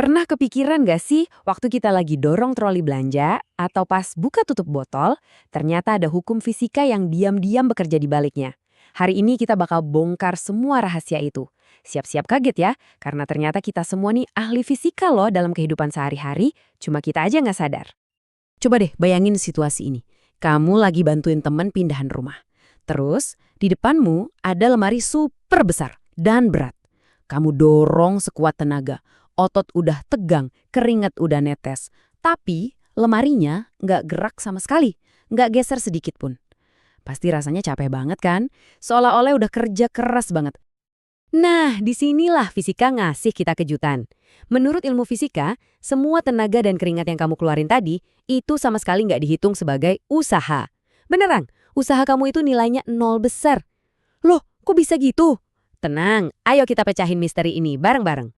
Pernah kepikiran gak sih waktu kita lagi dorong troli belanja atau pas buka tutup botol, ternyata ada hukum fisika yang diam-diam bekerja di baliknya. Hari ini kita bakal bongkar semua rahasia itu. Siap-siap kaget ya, karena ternyata kita semua nih ahli fisika loh dalam kehidupan sehari-hari, cuma kita aja nggak sadar. Coba deh bayangin situasi ini. Kamu lagi bantuin teman pindahan rumah. Terus, di depanmu ada lemari super besar dan berat. Kamu dorong sekuat tenaga. Otot udah tegang, keringat udah netes. Tapi lemarinya nggak gerak sama sekali, nggak geser sedikit pun. Pasti rasanya capek banget kan? Seolah-olah udah kerja keras banget. Nah, disinilah fisika ngasih kita kejutan. Menurut ilmu fisika, semua tenaga dan keringat yang kamu keluarin tadi, itu sama sekali nggak dihitung sebagai usaha. Beneran, usaha kamu itu nilainya nol besar. Loh, kok bisa gitu? Tenang, ayo kita pecahin misteri ini bareng-bareng.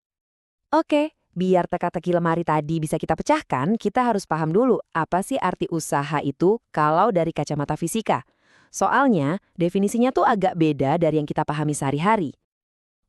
Oke, biar teka-teki lemari tadi bisa kita pecahkan, kita harus paham dulu apa sih arti usaha itu kalau dari kacamata fisika. Soalnya, definisinya tuh agak beda dari yang kita pahami sehari-hari.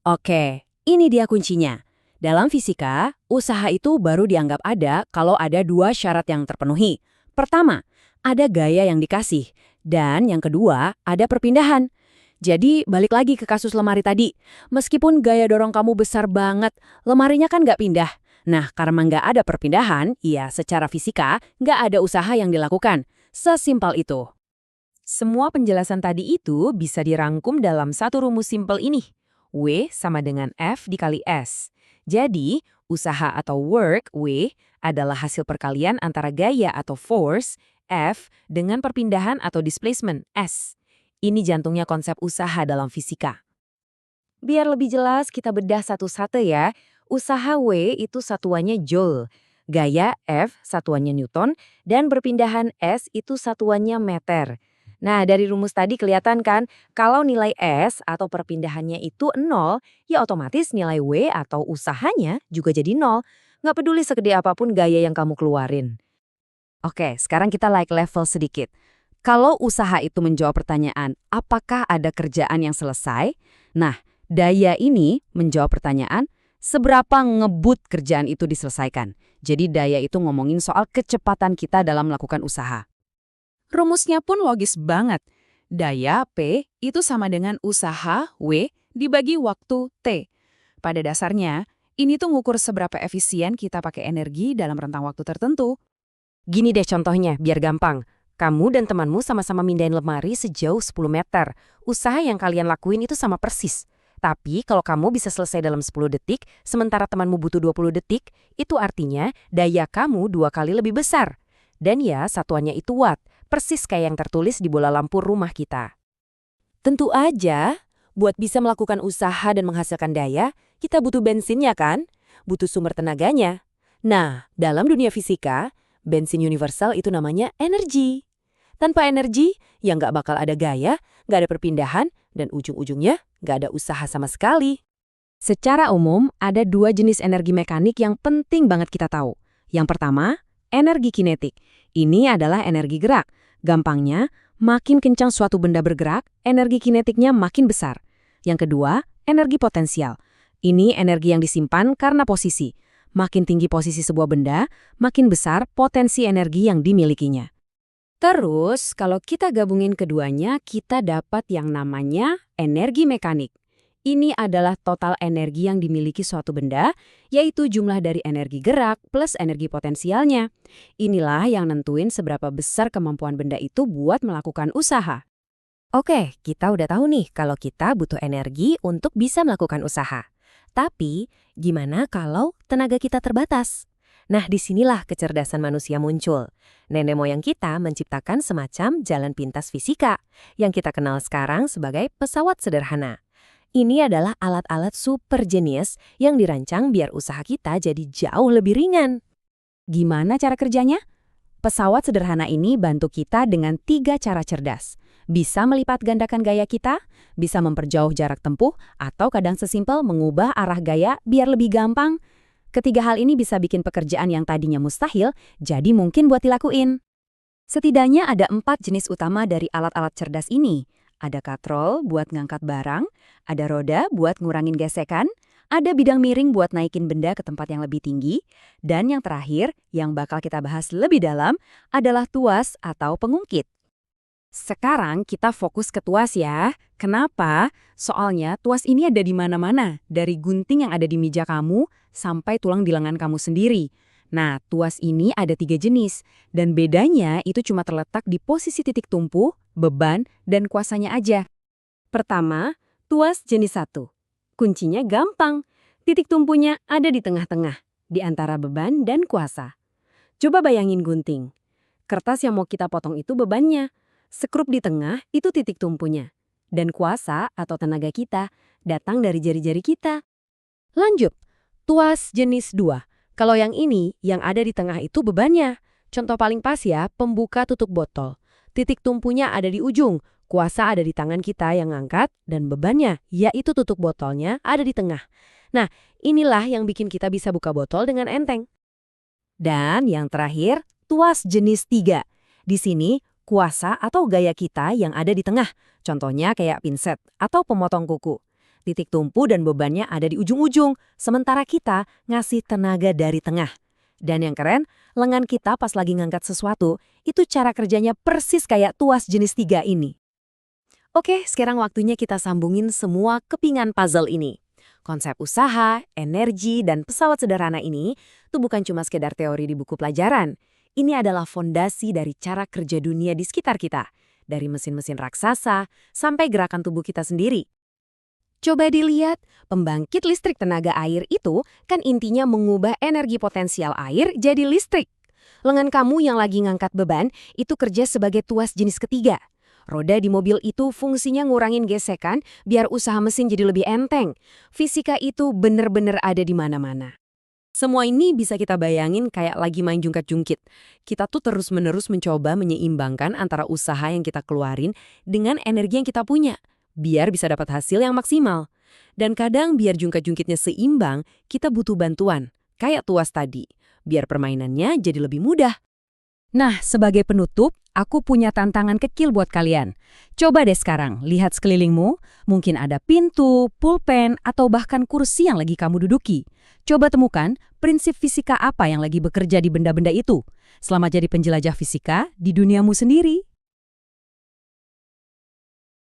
Oke, ini dia kuncinya. Dalam fisika, usaha itu baru dianggap ada kalau ada dua syarat yang terpenuhi. Pertama, ada gaya yang dikasih. Dan yang kedua, ada perpindahan. Jadi balik lagi ke kasus lemari tadi. Meskipun gaya dorong kamu besar banget, lemarinya kan nggak pindah. Nah, karena nggak ada perpindahan, ya secara fisika nggak ada usaha yang dilakukan. Sesimpel itu. Semua penjelasan tadi itu bisa dirangkum dalam satu rumus simpel ini. W sama dengan F dikali S. Jadi, usaha atau work, W, adalah hasil perkalian antara gaya atau force, F, dengan perpindahan atau displacement, S. Ini jantungnya konsep usaha dalam fisika. Biar lebih jelas, kita bedah satu-satu ya. Usaha W itu satuannya Joule, gaya F satuannya Newton, dan perpindahan S itu satuannya meter. Nah, dari rumus tadi kelihatan kan, kalau nilai S atau perpindahannya itu 0, ya otomatis nilai W atau usahanya juga jadi 0. Nggak peduli segede apapun gaya yang kamu keluarin. Oke, sekarang kita naik level sedikit. Kalau usaha itu menjawab pertanyaan, apakah ada kerjaan yang selesai? Nah, daya ini menjawab pertanyaan, seberapa ngebut kerjaan itu diselesaikan. Jadi daya itu ngomongin soal kecepatan kita dalam melakukan usaha. Rumusnya pun logis banget. Daya P itu sama dengan usaha W dibagi waktu T. Pada dasarnya, ini tuh ngukur seberapa efisien kita pakai energi dalam rentang waktu tertentu. Gini deh contohnya, biar gampang. Kamu dan temanmu sama-sama mindahin lemari sejauh 10 meter. Usaha yang kalian lakuin itu sama persis. Tapi kalau kamu bisa selesai dalam 10 detik, sementara temanmu butuh 20 detik, itu artinya daya kamu 2 kali lebih besar. Dan ya, satuannya itu watt, persis kayak yang tertulis di bola lampu rumah kita. Tentu aja, buat bisa melakukan usaha dan menghasilkan daya, kita butuh bensinnya kan? Butuh sumber tenaganya. Nah, dalam dunia fisika, bensin universal itu namanya energi. Tanpa energi, ya nggak bakal ada gaya, nggak ada perpindahan, dan ujung-ujungnya nggak ada usaha sama sekali. Secara umum, ada dua jenis energi mekanik yang penting banget kita tahu. Yang pertama, energi kinetik. Ini adalah energi gerak. Gampangnya, makin kencang suatu benda bergerak, energi kinetiknya makin besar. Yang kedua, energi potensial. Ini energi yang disimpan karena posisi. Makin tinggi posisi sebuah benda, makin besar potensi energi yang dimilikinya. Terus, kalau kita gabungin keduanya, kita dapat yang namanya energi mekanik. Ini adalah total energi yang dimiliki suatu benda, yaitu jumlah dari energi gerak plus energi potensialnya. Inilah yang nentuin seberapa besar kemampuan benda itu buat melakukan usaha. Oke, kita udah tahu nih kalau kita butuh energi untuk bisa melakukan usaha. Tapi, gimana kalau tenaga kita terbatas? Nah, disinilah kecerdasan manusia muncul. Nenek moyang kita menciptakan semacam jalan pintas fisika, yang kita kenal sekarang sebagai pesawat sederhana. Ini adalah alat-alat super jenius yang dirancang biar usaha kita jadi jauh lebih ringan. Gimana cara kerjanya? Pesawat sederhana ini bantu kita dengan 3 cara cerdas. Bisa melipat gandakan gaya kita, bisa memperjauh jarak tempuh, atau kadang sesimpel mengubah arah gaya biar lebih gampang. Ketiga hal ini bisa bikin pekerjaan yang tadinya mustahil, jadi mungkin buat dilakuin. Setidaknya ada 4 jenis utama dari alat-alat cerdas ini. Ada katrol buat ngangkat barang, ada roda buat ngurangin gesekan, Ada bidang miring buat naikin benda ke tempat yang lebih tinggi. Dan yang terakhir, yang bakal kita bahas lebih dalam, adalah tuas atau pengungkit. Sekarang kita fokus ke tuas ya. Kenapa? Soalnya tuas ini ada di mana-mana, dari gunting yang ada di meja kamu sampai tulang di lengan kamu sendiri. Nah, tuas ini ada 3 jenis, dan bedanya itu cuma terletak di posisi titik tumpu, beban, dan kuasanya aja. Pertama, tuas jenis 1. Kuncinya gampang. Titik tumpunya ada di tengah-tengah, di antara beban dan kuasa. Coba bayangin gunting. Kertas yang mau kita potong itu bebannya. Sekrup di tengah itu titik tumpunya. Dan kuasa atau tenaga kita datang dari jari-jari kita. Lanjut, tuas jenis 2. Kalau yang ini, yang ada di tengah itu bebannya. Contoh paling pas ya, pembuka tutup botol. Titik tumpunya ada di ujung, kuasa ada di tangan kita yang ngangkat, dan bebannya, yaitu tutup botolnya, ada di tengah. Nah, inilah yang bikin kita bisa buka botol dengan enteng. Dan yang terakhir, tuas jenis 3. Di sini, kuasa atau gaya kita yang ada di tengah. Contohnya kayak pinset atau pemotong kuku. Titik tumpu dan bebannya ada di ujung-ujung, sementara kita ngasih tenaga dari tengah. Dan yang keren, lengan kita pas lagi ngangkat sesuatu, itu cara kerjanya persis kayak tuas jenis 3 ini. Oke, sekarang waktunya kita sambungin semua kepingan puzzle ini. Konsep usaha, energi, dan pesawat sederhana ini tuh bukan cuma sekedar teori di buku pelajaran. Ini adalah fondasi dari cara kerja dunia di sekitar kita. Dari mesin-mesin raksasa sampai gerakan tubuh kita sendiri. Coba dilihat, pembangkit listrik tenaga air itu kan intinya mengubah energi potensial air jadi listrik. Lengan kamu yang lagi ngangkat beban itu kerja sebagai tuas jenis ketiga. Roda di mobil itu fungsinya ngurangin gesekan biar usaha mesin jadi lebih enteng. Fisika itu bener-bener ada di mana-mana. Semua ini bisa kita bayangin kayak lagi main jungkat-jungkit. Kita tuh terus-menerus mencoba menyeimbangkan antara usaha yang kita keluarin dengan energi yang kita punya, biar bisa dapat hasil yang maksimal. Dan kadang biar jungkat-jungkitnya seimbang, kita butuh bantuan, kayak tuas tadi, biar permainannya jadi lebih mudah. Nah, sebagai penutup, aku punya tantangan kecil buat kalian. Coba deh sekarang, lihat sekelilingmu, mungkin ada pintu, pulpen, atau bahkan kursi yang lagi kamu duduki. Coba temukan prinsip fisika apa yang lagi bekerja di benda-benda itu. Selamat jadi penjelajah fisika di duniamu sendiri.